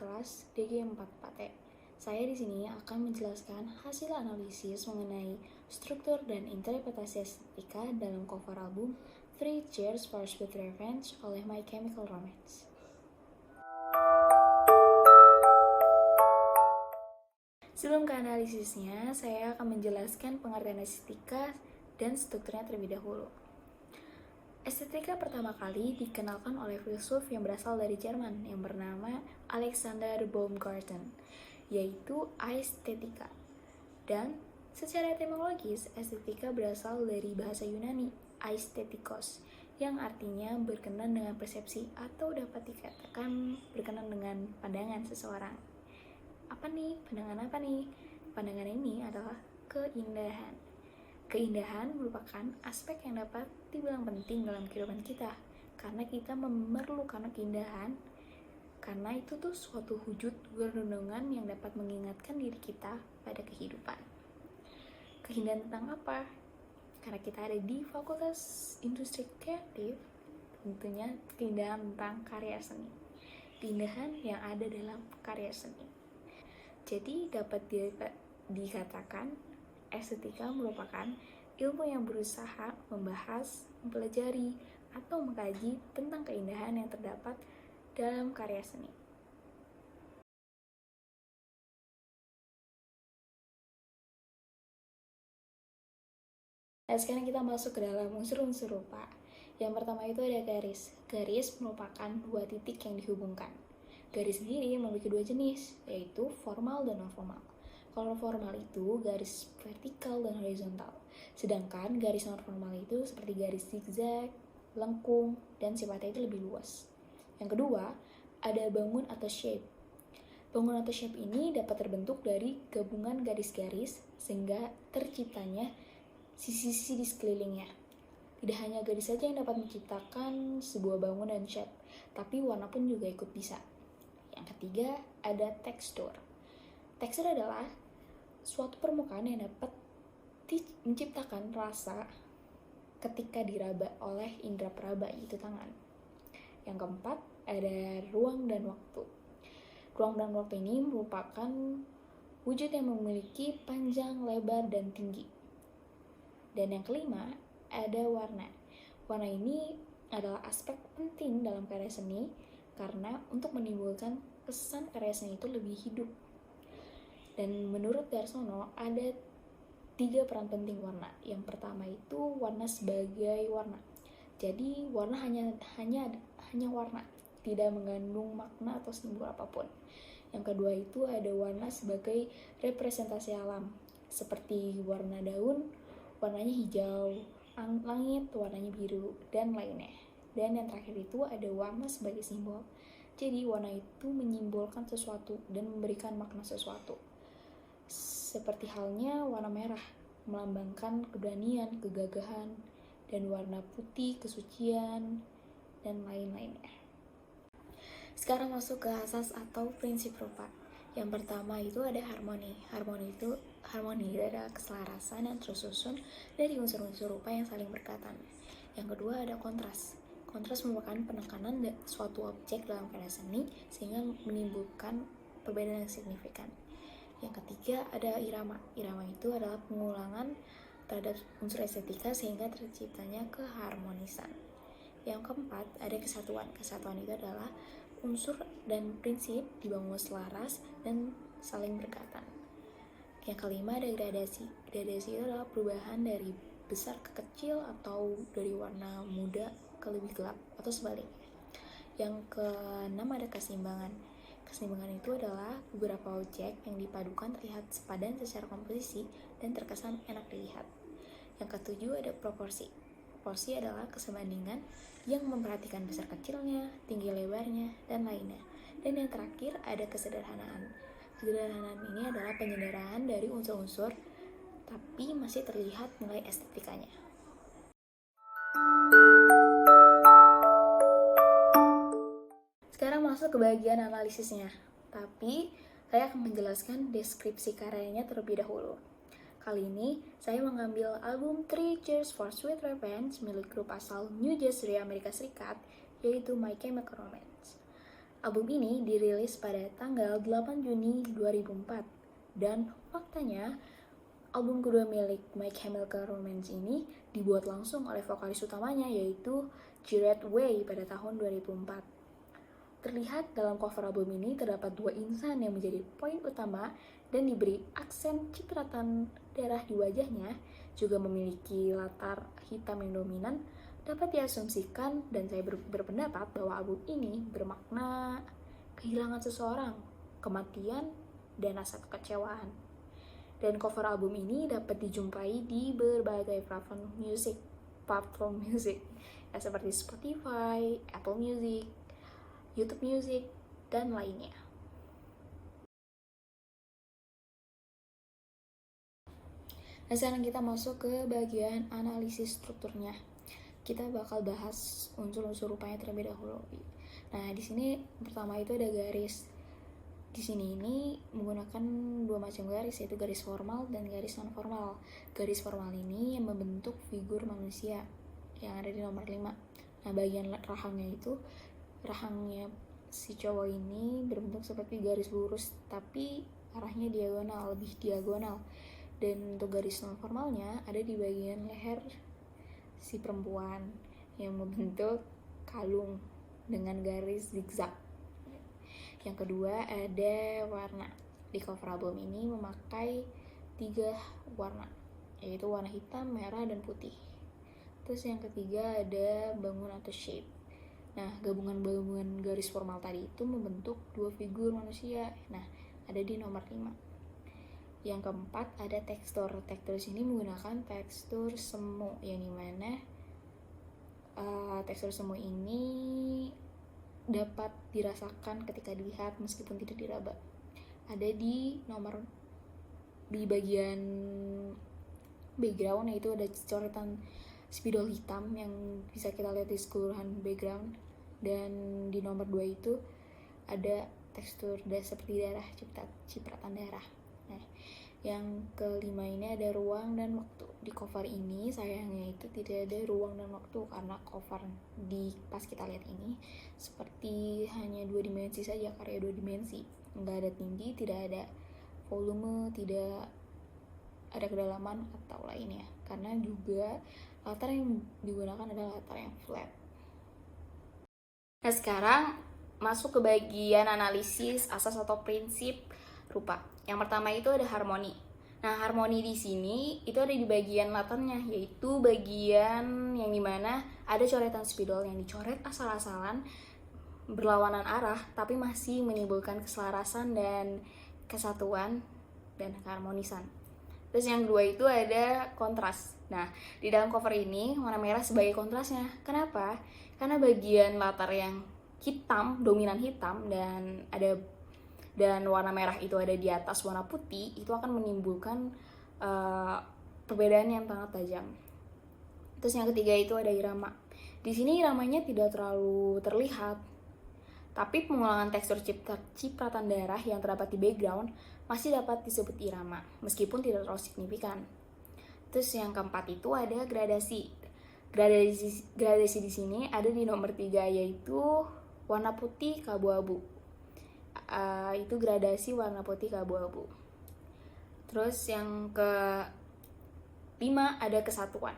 kelas DG44E. Saya di sini akan menjelaskan hasil analisis mengenai struktur dan interpretasi estetika dalam cover album Three Cheers for Sweet Revenge oleh My Chemical Romance. Sebelum ke analisisnya, saya akan menjelaskan pengertian estetika dan strukturnya terlebih dahulu. Estetika pertama kali dikenalkan oleh filsuf yang berasal dari Jerman yang bernama Alexander Baumgarten, yaitu aesthetica. Dan secara etimologis, estetika berasal dari bahasa Yunani, aesthetikos, yang artinya berkenan dengan persepsi atau dapat dikatakan berkenan dengan pandangan seseorang. Pandangan apa nih? Pandangan ini adalah keindahan. Keindahan merupakan aspek yang dapat dibilang penting dalam kehidupan kita, karena kita memerlukan keindahan, karena itu tuh suatu wujud renungan yang dapat mengingatkan diri kita pada kehidupan. Keindahan tentang apa? Karena kita ada di Fakultas Industri Kreatif, tentunya keindahan tentang karya seni. Keindahan yang ada dalam karya seni. Jadi dapat dikatakan estetika merupakan ilmu yang berusaha membahas, mempelajari, atau mengkaji tentang keindahan yang terdapat dalam karya seni. Nah, sekarang kita masuk ke dalam unsur-unsur rupa. Yang pertama itu ada garis. Garis merupakan dua titik yang dihubungkan. Garis sendiri memiliki dua jenis, yaitu formal dan non-formal. Kalau formal itu garis vertikal dan horizontal, sedangkan garis non-formal itu seperti garis zigzag, lengkung, dan sifatnya itu lebih luas. Yang kedua, ada bangun atau shape. Bangun atau shape ini dapat terbentuk dari gabungan garis-garis sehingga terciptanya sisi-sisi di sekelilingnya. Tidak hanya garis saja yang dapat menciptakan sebuah bangun dan shape, tapi warna pun juga ikut bisa. Yang ketiga, ada tekstur. Tekstur adalah suatu permukaan yang dapat menciptakan rasa ketika diraba oleh indera peraba, yaitu tangan. Yang keempat, ada ruang dan waktu. Ruang dan waktu ini merupakan wujud yang memiliki panjang, lebar, dan tinggi. Dan yang kelima, ada warna. Warna ini adalah aspek penting dalam karya seni karena untuk menimbulkan kesan karya seni itu lebih hidup. Dan menurut Darsono ada 3 peran penting warna. Yang pertama itu warna sebagai warna. Jadi warna hanya warna, tidak mengandung makna atau simbol apapun. Yang kedua itu ada warna sebagai representasi alam, seperti warna daun, warnanya hijau, langit warnanya biru, dan lainnya. Dan yang terakhir itu ada warna sebagai simbol. Jadi warna itu menyimbolkan sesuatu dan memberikan makna sesuatu. Seperti halnya warna merah melambangkan keberanian, kegagahan, dan warna putih kesucian, dan lain-lainnya. Sekarang masuk ke asas atau prinsip rupa. Yang pertama itu ada harmoni. Harmoni itu adalah keselarasan yang tersusun dari unsur-unsur rupa yang saling berkaitan. Yang kedua ada kontras. Kontras merupakan penekanan suatu objek dalam karya seni sehingga menimbulkan perbedaan yang signifikan. Yang ketiga ada irama. Irama itu adalah pengulangan terhadap unsur estetika sehingga terciptanya keharmonisan. Yang keempat ada kesatuan. Kesatuan itu adalah unsur dan prinsip dibangun selaras dan saling berkaitan. Yang kelima ada gradasi. Gradasi itu adalah perubahan dari besar ke kecil atau dari warna muda ke lebih gelap atau sebaliknya. Yang keenam ada keseimbangan. Keseimbangan itu adalah beberapa objek yang dipadukan terlihat sepadan secara komposisi dan terkesan enak dilihat. Yang ketujuh ada proporsi. Proporsi adalah kesebandingan yang memperhatikan besar kecilnya, tinggi lebarnya, dan lainnya. Dan yang terakhir ada kesederhanaan. Kesederhanaan ini adalah penyederhanaan dari unsur-unsur tapi masih terlihat nilai estetikanya. Sekarang masuk ke bagian analisisnya, tapi saya akan menjelaskan deskripsi karyanya terlebih dahulu. Kali ini, saya mengambil album Three Cheers for Sweet Revenge milik grup asal New Jersey, Amerika Serikat, yaitu My Chemical Romance. Album ini dirilis pada tanggal 8 Juni 2004 dan faktanya album kedua milik My Chemical Romance ini dibuat langsung oleh vokalis utamanya yaitu Gerard Way pada tahun 2004. Terlihat dalam cover album ini terdapat dua insan yang menjadi poin utama dan diberi aksen cipratan darah di wajahnya, juga memiliki latar hitam yang dominan. Dapat diasumsikan dan saya berpendapat bahwa album ini bermakna kehilangan seseorang, kematian, dan rasa kekecewaan. Dan cover album ini dapat dijumpai di berbagai platform music ya, seperti Spotify, Apple Music, YouTube Music, dan lainnya. Nah, sekarang kita masuk ke bagian analisis strukturnya. Kita bakal bahas unsur-unsur rupanya terlebih dahulu. Nah, di sini pertama itu ada garis. Di sini ini menggunakan dua macam garis, yaitu garis formal dan garis non formal. Garis formal ini yang membentuk figur manusia yang ada di nomor 5. Nah, bagian rahangnya si cowok ini berbentuk seperti garis lurus, tapi arahnya diagonal, lebih diagonal. Dan untuk garis non formalnya ada di bagian leher si perempuan yang membentuk kalung dengan garis zigzag. Yang kedua ada warna. Di cover album ini memakai 3 warna, yaitu warna hitam, merah, dan putih. Terus yang ketiga ada bangun atau shape. Nah, gabungan garis formal tadi itu membentuk 2 figur manusia. Nah, ada di nomor 5. Yang keempat ada tekstur. Tekstur sini menggunakan tekstur semu, yang dimana tekstur semu ini dapat dirasakan ketika dilihat meskipun tidak diraba. Ada di bagian background, yaitu ada coretan spidol hitam yang bisa kita lihat di keseluruhan background. Dan di nomor 2 itu ada tekstur seperti darah, cipratan darah. Nah, yang kelima ini ada ruang dan waktu. Di cover ini sayangnya itu tidak ada ruang dan waktu, karena cover pas kita lihat ini seperti hanya 2 dimensi saja, karya 2 dimensi. Nggak ada tinggi, tidak ada volume, tidak ada kedalaman atau lainnya, karena juga latar yang digunakan adalah latar yang flat. Nah, sekarang masuk ke bagian analisis asas atau prinsip rupa. Yang pertama itu ada harmoni. Nah, harmoni di sini itu ada di bagian latarnya, yaitu bagian yang dimana ada coretan spidol yang dicoret asal-asalan berlawanan arah, tapi masih menimbulkan keselarasan dan kesatuan dan keharmonisan. Terus yang kedua itu ada kontras. Nah, di dalam cover ini warna merah sebagai kontrasnya. Kenapa? Karena bagian latar yang hitam, dominan hitam, dan warna merah itu ada di atas warna putih, itu akan menimbulkan perbedaan yang sangat tajam. Terus yang ketiga itu ada irama. Di sini iramanya tidak terlalu terlihat, tapi pengulangan tekstur cipratan darah yang terdapat di background masih dapat disebut irama, meskipun tidak terlalu signifikan. Terus yang keempat itu ada gradasi. Gradasi di sini ada di nomor 3, yaitu warna putih keabu-abu. Itu gradasi warna putih keabu-abu. Terus yang ke-5 ada kesatuan.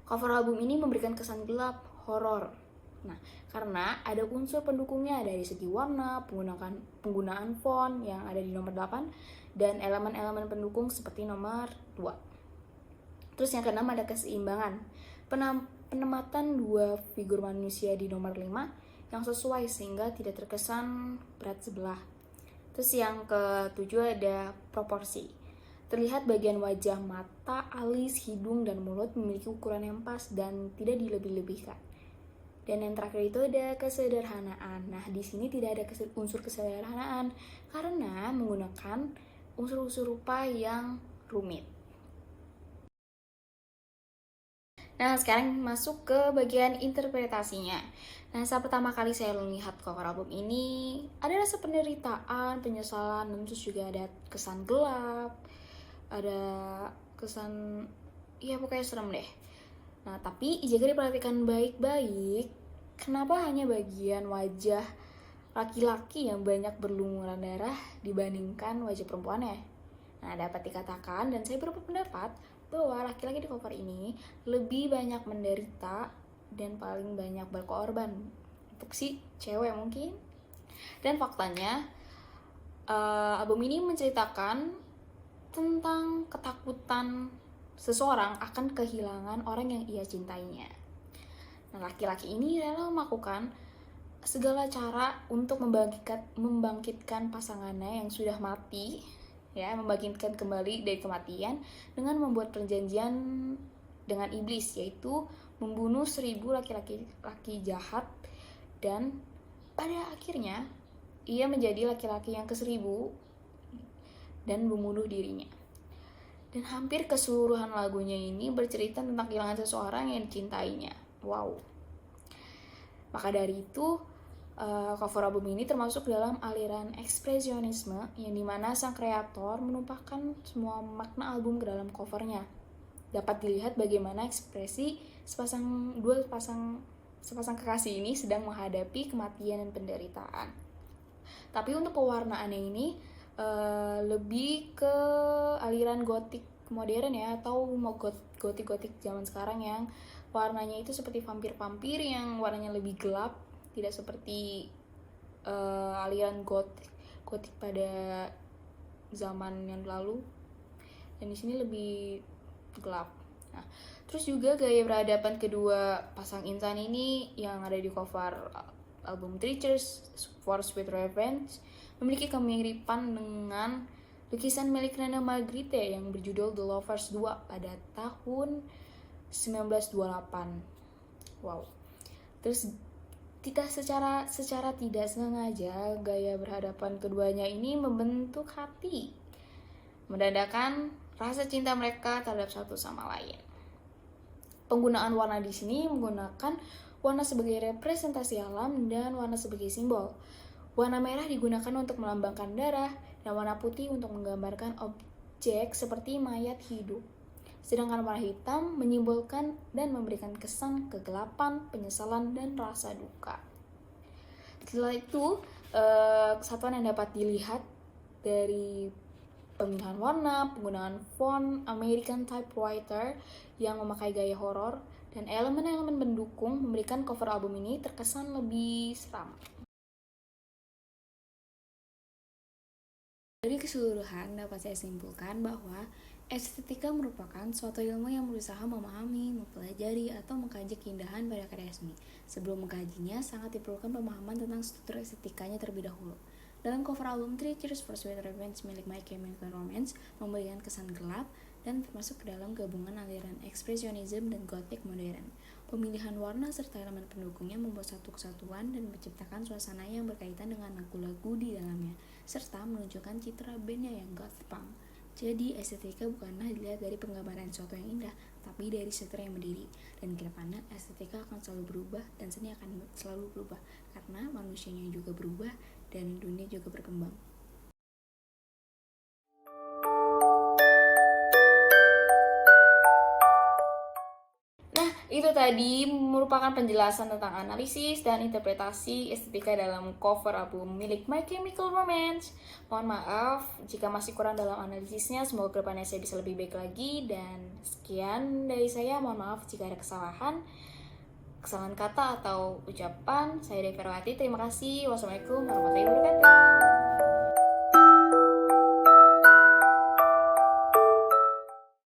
Cover album ini memberikan kesan gelap, horor. Nah, karena ada unsur pendukungnya dari segi warna, penggunaan font yang ada di nomor 8, dan elemen-elemen pendukung seperti nomor 2. Terus yang ke-6 ada keseimbangan. Penempatan 2 figur manusia di nomor 5 yang sesuai sehingga tidak terkesan berat sebelah. Terus yang ke-7 ada proporsi. Terlihat bagian wajah, mata, alis, hidung, dan mulut memiliki ukuran yang pas dan tidak dilebih-lebihkan. Dan yang terakhir itu ada kesederhanaan. Nah, di sini tidak ada unsur kesederhanaan karena menggunakan unsur-unsur rupa yang rumit. Nah, sekarang masuk ke bagian interpretasinya. Nah, saat pertama kali saya melihat cover album ini, ada rasa penderitaan, penyesalan, dan terus juga ada kesan gelap, ada kesan, ya pokoknya serem deh. Nah, tapi jika diperhatikan baik-baik, kenapa hanya bagian wajah laki-laki yang banyak berlumuran darah dibandingkan wajah perempuannya. Nah, dapat dikatakan dan saya berpendapat bahwa laki-laki di cover ini lebih banyak menderita dan paling banyak berkorban untuk si cewek mungkin. Dan faktanya album ini menceritakan tentang ketakutan seseorang akan kehilangan orang yang ia cintainya. Nah, laki-laki ini rela melakukan segala cara untuk membangkitkan pasangannya yang sudah mati, ya, membangkitkan kembali dari kematian dengan membuat perjanjian dengan iblis, yaitu membunuh 1000 laki-laki jahat, dan pada akhirnya ia menjadi laki-laki yang ke-1000 dan membunuh dirinya. Dan hampir keseluruhan lagunya ini bercerita tentang kehilangan seseorang yang dicintainya. Wow. Maka dari itu, cover album ini termasuk dalam aliran ekspresionisme yang dimana sang kreator menumpahkan semua makna album ke dalam covernya. Dapat dilihat bagaimana ekspresi sepasang kekasih ini sedang menghadapi kematian dan penderitaan. Tapi untuk pewarnaannya ini lebih ke aliran gotik modern ya, atau gotik zaman sekarang yang warnanya itu seperti vampir-vampir yang warnanya lebih gelap, tidak seperti aliran gotik pada zaman yang lalu. Dan di sini lebih gelap. Nah, terus juga gaya berhadapan kedua pasang insan ini yang ada di cover album Treacher's for Sweet Revenge memiliki kemiripan dengan lukisan milik Nana Magritte yang berjudul The Lovers 2 pada tahun 1928. Wow. Terus kita secara tidak sengaja gaya berhadapan keduanya ini membentuk hati, menandakan rasa cinta mereka terhadap satu sama lain. Penggunaan warna di sini menggunakan warna sebagai representasi alam dan warna sebagai simbol. Warna merah digunakan untuk melambangkan darah dan warna putih untuk menggambarkan objek seperti mayat hidup. Sedangkan warna hitam menyimbolkan dan memberikan kesan kegelapan, penyesalan, dan rasa duka. Setelah itu, kesatuan yang dapat dilihat dari pemilihan warna, penggunaan font American Typewriter yang memakai gaya horor, dan elemen-elemen pendukung memberikan cover album ini terkesan lebih seram. Dari keseluruhan dapat saya simpulkan bahwa estetika merupakan suatu ilmu yang berusaha memahami, mempelajari, atau mengkaji keindahan pada karya seni. Sebelum mengkajinya, sangat diperlukan pemahaman tentang struktur estetikanya terlebih dahulu. Dalam cover album Treacher's for Sweet Revenge milik My Chemical Romance memberikan kesan gelap dan termasuk ke dalam gabungan aliran ekspresionisme dan gotik modern. Pemilihan warna serta elemen pendukungnya membuat satu kesatuan dan menciptakan suasana yang berkaitan dengan lagu-lagu di dalamnya, serta menunjukkan citra bandnya yang goth punk. Jadi estetika bukanlah dilihat dari penggambaran sesuatu yang indah, tapi dari struktur yang berdiri. Dan kedepannya estetika akan selalu berubah dan seni akan selalu berubah, karena manusianya juga berubah dan dunia juga berkembang. Itu tadi merupakan penjelasan tentang analisis dan interpretasi estetika dalam cover album milik My Chemical Romance. Mohon maaf jika masih kurang dalam analisisnya, semoga kedepannya saya bisa lebih baik lagi. Dan sekian dari saya, mohon maaf jika ada kesalahan kata atau ucapan. Saya Devi Ferwati, terima kasih. Wassalamualaikum warahmatullahi wabarakatuh.